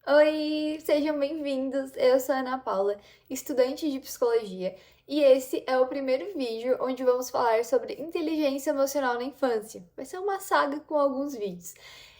Oi, sejam bem-vindos. Eu sou a Ana Paula, estudante de psicologia, e esse é o primeiro vídeo onde vamos falar sobre inteligência emocional na infância. Vai ser uma saga com alguns vídeos.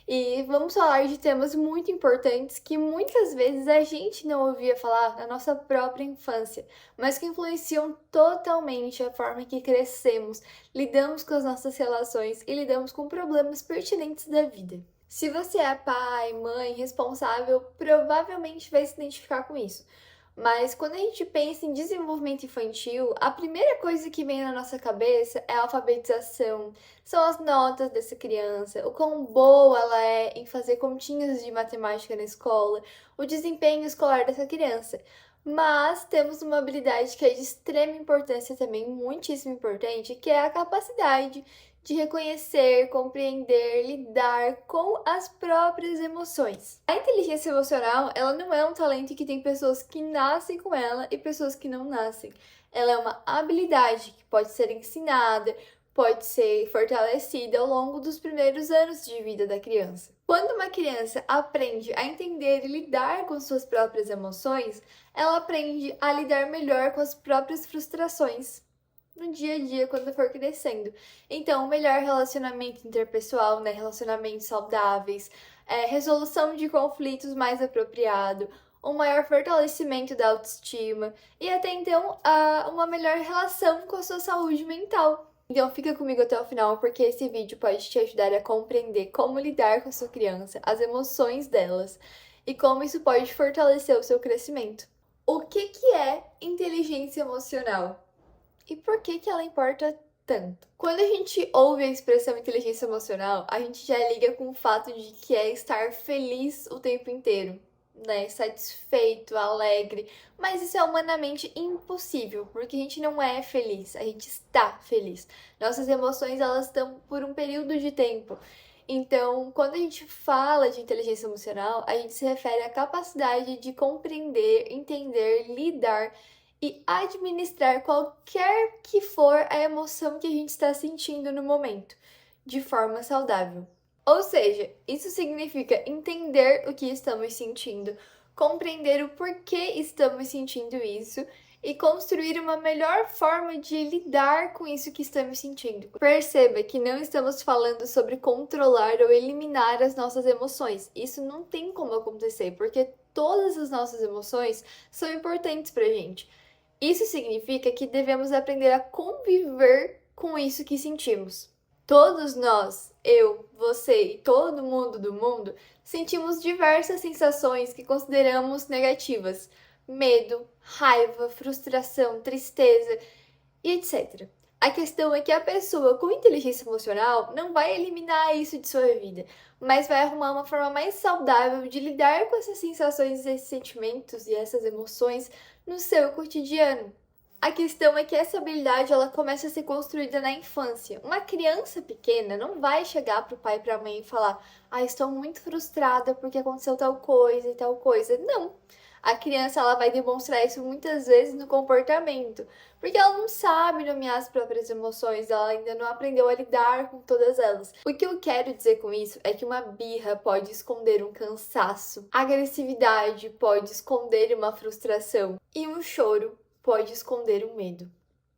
E vamos falar de temas muito importantes que muitas vezes a gente não ouvia falar na nossa própria infância, mas que influenciam totalmente a forma que crescemos, lidamos com as nossas relações e lidamos com problemas pertinentes da vida. Se você é pai, mãe, responsável, provavelmente vai se identificar com isso. Mas quando a gente pensa em desenvolvimento infantil, a primeira coisa que vem na nossa cabeça é a alfabetização. São as notas dessa criança, o quão boa ela é em fazer continhas de matemática na escola, o desempenho escolar dessa criança. Mas temos uma habilidade que é de extrema importância também, muitíssimo importante, que é a capacidade de reconhecer, compreender, lidar com as próprias emoções. A inteligência emocional, ela não é um talento que tem pessoas que nascem com ela e pessoas que não nascem. Ela é uma habilidade que pode ser ensinada, pode ser fortalecida ao longo dos primeiros anos de vida da criança. Quando uma criança aprende a entender e lidar com suas próprias emoções, ela aprende a lidar melhor com as próprias frustrações no dia a dia quando for crescendo. Então, o melhor relacionamento interpessoal, né? Relacionamentos saudáveis, resolução de conflitos mais apropriado, um maior fortalecimento da autoestima e até então uma melhor relação com a sua saúde mental. Então fica comigo até o final porque esse vídeo pode te ajudar a compreender como lidar com a sua criança, as emoções delas e como isso pode fortalecer o seu crescimento. O que é inteligência emocional? E por que ela importa tanto? Quando a gente ouve a expressão inteligência emocional, a gente já liga com o fato de que é estar feliz o tempo inteiro, né? Satisfeito, alegre. Mas isso é humanamente impossível, porque a gente não é feliz, a gente está feliz. Nossas emoções, elas estão por um período de tempo. Então, quando a gente fala de inteligência emocional, a gente se refere à capacidade de compreender, entender, lidar e administrar qualquer que for a emoção que a gente está sentindo no momento, de forma saudável. Ou seja, isso significa entender o que estamos sentindo, compreender o porquê estamos sentindo isso e construir uma melhor forma de lidar com isso que estamos sentindo. Perceba que não estamos falando sobre controlar ou eliminar as nossas emoções. Isso não tem como acontecer, porque todas as nossas emoções são importantes pra gente. Isso significa que devemos aprender a conviver com isso que sentimos. Todos nós, eu, você e todo mundo do mundo, sentimos diversas sensações que consideramos negativas: medo, raiva, frustração, tristeza e etc. A questão é que a pessoa com inteligência emocional não vai eliminar isso de sua vida, mas vai arrumar uma forma mais saudável de lidar com essas sensações, esses sentimentos e essas emoções no seu cotidiano. A questão é que essa habilidade ela começa a ser construída na infância. Uma criança pequena não vai chegar pro pai e pra mãe e falar: "Ah, estou muito frustrada porque aconteceu tal coisa e tal coisa". Não. A criança ela vai demonstrar isso muitas vezes no comportamento, porque ela não sabe nomear as próprias emoções, ela ainda não aprendeu a lidar com todas elas. O que eu quero dizer com isso é que uma birra pode esconder um cansaço, a agressividade pode esconder uma frustração e um choro pode esconder um medo.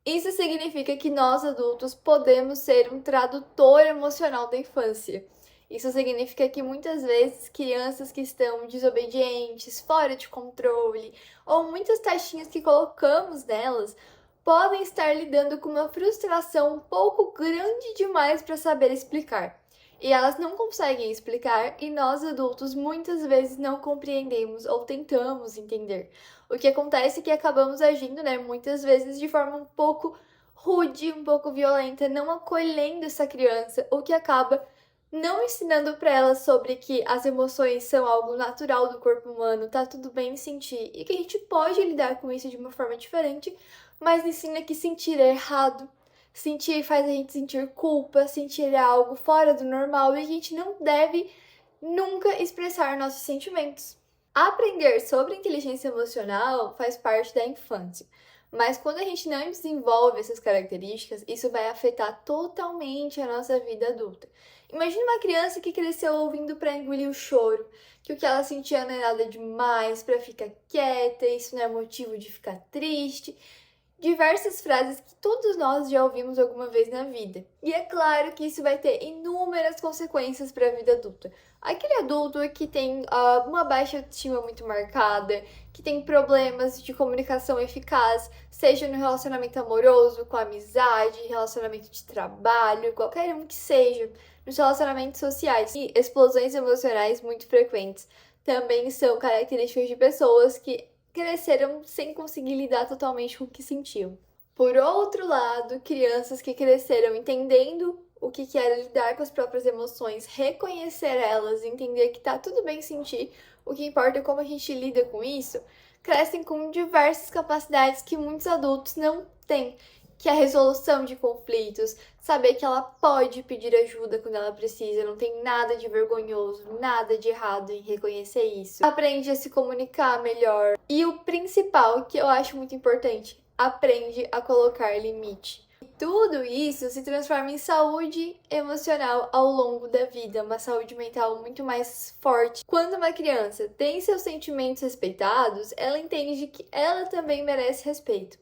Isso significa que nós adultos podemos ser um tradutor emocional da infância. Isso significa que muitas vezes crianças que estão desobedientes, fora de controle, ou muitas taxinhas que colocamos nelas, podem estar lidando com uma frustração um pouco grande demais para saber explicar. E elas não conseguem explicar, e nós adultos muitas vezes não compreendemos ou tentamos entender. O que acontece é que acabamos agindo, né, muitas vezes de forma um pouco rude, um pouco violenta, não acolhendo essa criança, o que acaba não ensinando para ela sobre que as emoções são algo natural do corpo humano, tá tudo bem sentir e que a gente pode lidar com isso de uma forma diferente, mas ensina que sentir é errado. Sentir faz a gente sentir culpa, sentir é algo fora do normal e a gente não deve nunca expressar nossos sentimentos. Aprender sobre inteligência emocional faz parte da infância, Mas quando a gente não desenvolve essas características, isso vai afetar totalmente a nossa vida adulta. Imagina uma criança que cresceu ouvindo para engolir o choro, que o que ela sentia não é nada demais, para ficar quieta, isso não é motivo de ficar triste. Diversas frases que todos nós já ouvimos alguma vez na vida. E é claro que isso vai ter inúmeras consequências para a vida adulta. Aquele adulto que tem uma baixa autoestima muito marcada, que tem problemas de comunicação eficaz, seja no relacionamento amoroso, com amizade, relacionamento de trabalho, qualquer um que seja, nos relacionamentos sociais. E explosões emocionais muito frequentes também são características de pessoas que cresceram sem conseguir lidar totalmente com o que sentiam. Por outro lado, crianças que cresceram entendendo o que era lidar com as próprias emoções, reconhecer elas, entender que tá tudo bem sentir, o que importa é como a gente lida com isso, crescem com diversas capacidades que muitos adultos não têm, que é a resolução de conflitos, saber que ela pode pedir ajuda quando ela precisa, não tem nada de vergonhoso, nada de errado em reconhecer isso. Aprende a se comunicar melhor. E o principal, que eu acho muito importante, aprende a colocar limite. E tudo isso se transforma em saúde emocional ao longo da vida, uma saúde mental muito mais forte. Quando uma criança tem seus sentimentos respeitados, ela entende que ela também merece respeito.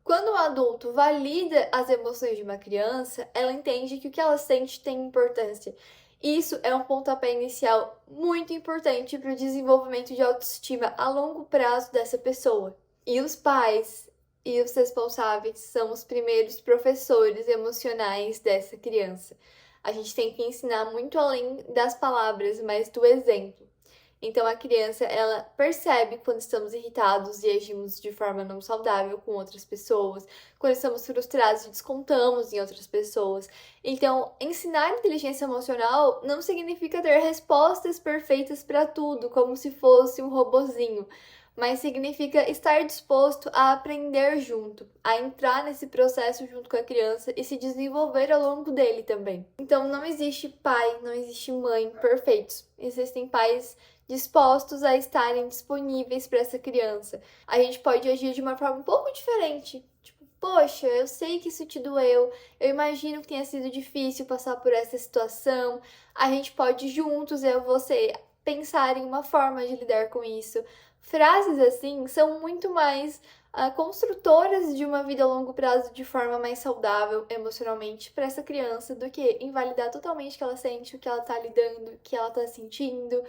Quando o adulto valida as emoções de uma criança, ela entende que o que ela sente tem importância. Isso é um pontapé inicial muito importante para o desenvolvimento de autoestima a longo prazo dessa pessoa. E os pais e os responsáveis são os primeiros professores emocionais dessa criança. A gente tem que ensinar muito além das palavras, mas do exemplo. Então a criança, ela percebe quando estamos irritados e agimos de forma não saudável com outras pessoas, quando estamos frustrados e descontamos em outras pessoas. Então, ensinar inteligência emocional não significa ter respostas perfeitas para tudo, como se fosse um robozinho, mas significa estar disposto a aprender junto, a entrar nesse processo junto com a criança e se desenvolver ao longo dele também. Então, não existe pai, não existe mãe perfeitos. Existem pais dispostos a estarem disponíveis para essa criança. A gente pode agir de uma forma um pouco diferente. Tipo, poxa, eu sei que isso te doeu, eu imagino que tenha sido difícil passar por essa situação. A gente pode juntos, eu e você, pensar em uma forma de lidar com isso. Frases assim são muito mais construtoras de uma vida a longo prazo de forma mais saudável emocionalmente para essa criança do que invalidar totalmente o que ela sente, o que ela tá lidando, o que ela tá sentindo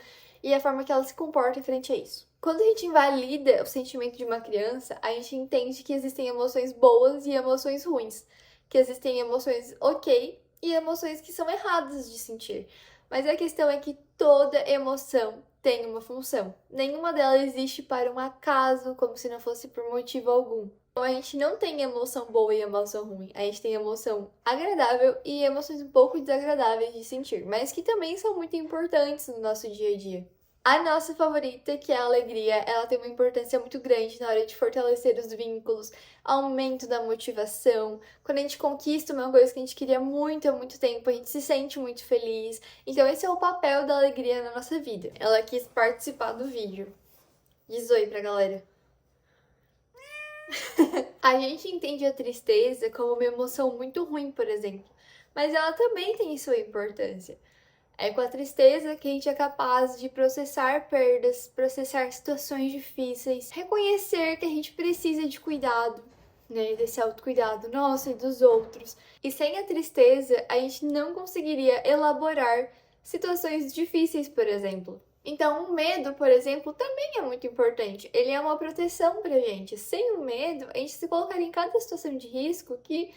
e a forma que ela se comporta em frente a isso. Quando a gente invalida o sentimento de uma criança, a gente entende que existem emoções boas e emoções ruins, que existem emoções ok e emoções que são erradas de sentir. Mas a questão é que toda emoção tem uma função. Nenhuma delas existe para um acaso, como se não fosse por motivo algum. Então a gente não tem emoção boa e emoção ruim. A gente tem emoção agradável e emoções um pouco desagradáveis de sentir, mas que também são muito importantes no nosso dia a dia. A nossa favorita, que é a alegria, ela tem uma importância muito grande na hora de fortalecer os vínculos, aumento da motivação. Quando a gente conquista uma coisa que a gente queria muito há muito tempo, a gente se sente muito feliz. Então esse é o papel da alegria na nossa vida. Ela quis participar do vídeo. Diz oi pra galera. A gente entende a tristeza como uma emoção muito ruim, por exemplo, mas ela também tem sua importância. É com a tristeza que a gente é capaz de processar perdas, processar situações difíceis, reconhecer que a gente precisa de cuidado, né? Desse autocuidado nosso e dos outros. E sem a tristeza, a gente não conseguiria elaborar situações difíceis, por exemplo. Então, o medo, por exemplo, também é muito importante. Ele é uma proteção pra gente. Sem o medo, a gente se colocaria em cada situação de risco que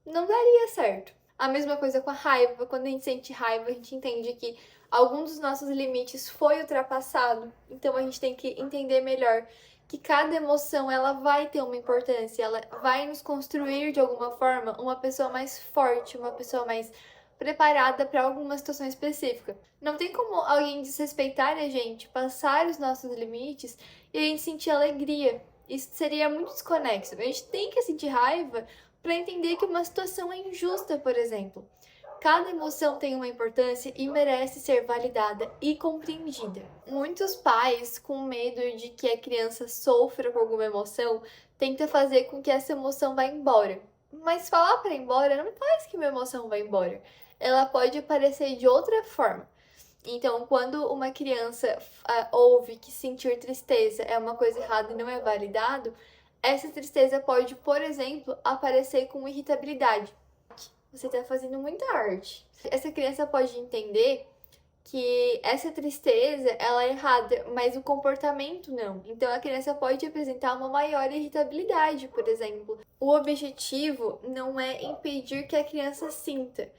não daria certo. A mesma coisa com a raiva. Quando a gente sente raiva, a gente entende que algum dos nossos limites foi ultrapassado. Então a gente tem que entender melhor que cada emoção ela vai ter uma importância, ela vai nos construir de alguma forma uma pessoa mais forte, uma pessoa mais preparada para alguma situação específica. Não tem como alguém desrespeitar a gente, passar os nossos limites e a gente sentir alegria. Isso seria muito desconexo. A gente tem que sentir raiva para entender que uma situação é injusta, por exemplo. Cada emoção tem uma importância e merece ser validada e compreendida. Muitos pais, com medo de que a criança sofra com alguma emoção, tenta fazer com que essa emoção vá embora. Mas falar para ir embora não faz que uma emoção vá embora. Ela pode aparecer de outra forma. Então, quando uma criança ouve que sentir tristeza é uma coisa errada e não é validado, essa tristeza pode, por exemplo, aparecer com irritabilidade. Você está fazendo muita arte. Essa criança pode entender que essa tristeza ela é errada, mas o comportamento não. Então a criança pode apresentar uma maior irritabilidade, por exemplo. O objetivo não é impedir que a criança sinta,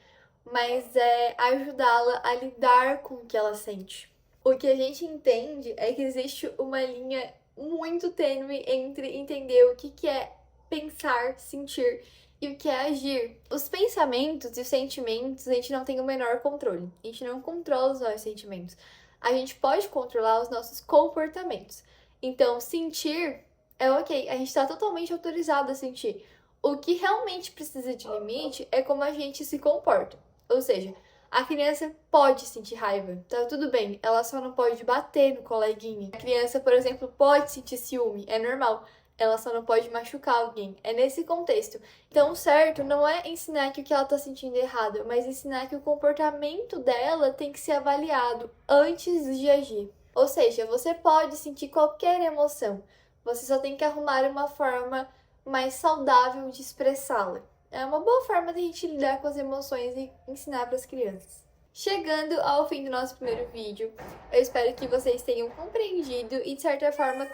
mas é ajudá-la a lidar com o que ela sente. O que a gente entende é que existe uma linha muito tênue entre entender o que é pensar, sentir e o que é agir. Os pensamentos e os sentimentos, a gente não tem o menor controle. A gente não controla os nossos sentimentos. A gente pode controlar os nossos comportamentos. Então, sentir é ok. A gente está totalmente autorizado a sentir. O que realmente precisa de limite é como a gente se comporta. Ou seja, a criança pode sentir raiva, tá tudo bem. Ela só não pode bater no coleguinha. A criança, por exemplo, pode sentir ciúme, é normal. Ela só não pode machucar alguém. É nesse contexto. Então, o certo não é ensinar que o que ela tá sentindo é errado, mas ensinar que o comportamento dela tem que ser avaliado antes de agir. Ou seja, você pode sentir qualquer emoção. Você só tem que arrumar uma forma mais saudável de expressá-la. É uma boa forma de a gente lidar com as emoções e ensinar para as crianças. Chegando ao fim do nosso primeiro vídeo, eu espero que vocês tenham compreendido e de certa forma...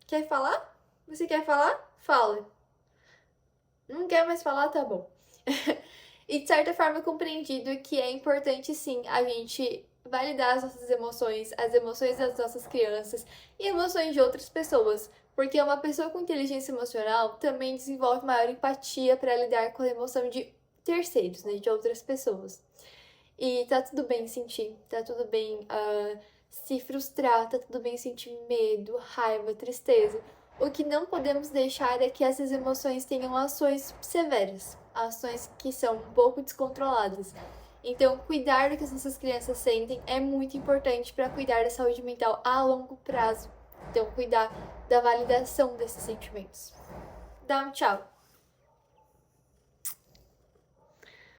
Quer falar? Você quer falar? Fala. Não quer mais falar? Tá bom. E de certa forma compreendido que é importante sim a gente validar as nossas emoções, as emoções das nossas crianças e emoções de outras pessoas. Porque uma pessoa com inteligência emocional também desenvolve maior empatia para lidar com a emoção de terceiros, né, de outras pessoas. E tá tudo bem sentir, tá tudo bem se frustrar, tá tudo bem sentir medo, raiva, tristeza. O que não podemos deixar é que essas emoções tenham ações severas, ações que são um pouco descontroladas. Então, cuidar do que as nossas crianças sentem é muito importante para cuidar da saúde mental a longo prazo. Então, cuidar da validação desses sentimentos. Dá um tchau.